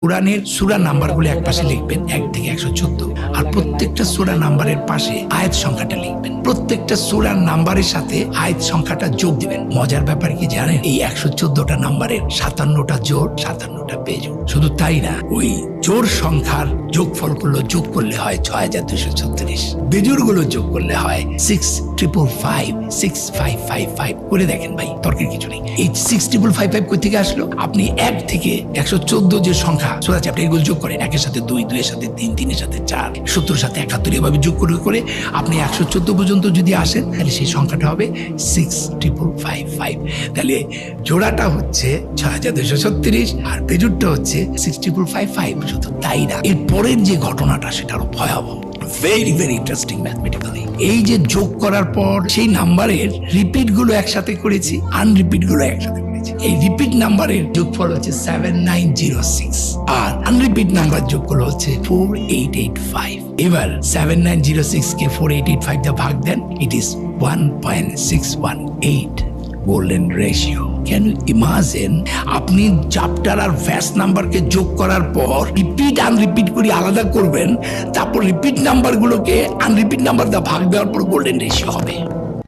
কোরআনের সূরা নাম্বারগুলো এক পাশে লিখবেন ১ থেকে ১১৪ আর প্রত্যেকটা সূরা নাম্বারের পাশে আয়াত সংখ্যাটা লিখবেন। প্রত্যেকটা সূরার নাম্বারের সাথে আয়াত সংখ্যাটা যোগ দিবেন। মজার ব্যাপার কি জানেন, এই ১১৪টা নাম্বারের ৫৭টা জোড় ৫৭টা বেজোড়। শুধু তাই না, ওই জোড় সংখ্যার যোগফলগুলো যোগ করলে হয় ৬২৩৬, বেজোড় গুলো যোগ করলে হয় 65555 6555 করে দেখেন ভাই, তর্কের কিছু নেই। এই 6555 কই থেকে আসলো? আপনি ১ থেকে ১১৪ যে সংখ্যা সূরা আছে আপনি এগুলো যোগ করেন। ১-এর সাথে ২, ২-এর সাথে ৩, ৩-এর সাথে ৪, ৭০-এর সাথে ৭১, এভাবে যোগ করে আপনি ১১৪ পর্যন্ত যদি আসেন তাহলে সেই সংখ্যাটা হবে 6555। তাহলে জোড়াটা হচ্ছে ৬২৩৬ আর বেজোড়টা হচ্ছে 6555। শুধু তাই না, এর পরের যে ঘটনাটা সেটা আরো ভয়াবহ। Very very interesting mathematically. এই যে যোগ করার পর সেই নাম্বারের রিপিট গুলো একসাথে করেছি, আনরিপিট গুলো একসাথে করেছি। এই রিপিট নাম্বারের যোগফল হচ্ছে 7906 আর আনরিপিট নাম্বার যোগফল হচ্ছে 4885। এবার 7906 কে 4885 দিয়ে ভাগ দেন, it is 1.618 golden ratio. Can you imagine? আপনি চ্যাপ্টার আর ভ্যাস নাম্বারকে যোগ করার পর রিপিট আনরিপিট করে আলাদা করবেন, তারপর রিপিট নাম্বারগুলোকে আনরিপিট নাম্বার দিয়ে ভাগ দেওয়ার পর গোল্ডেন রেশিও হবে।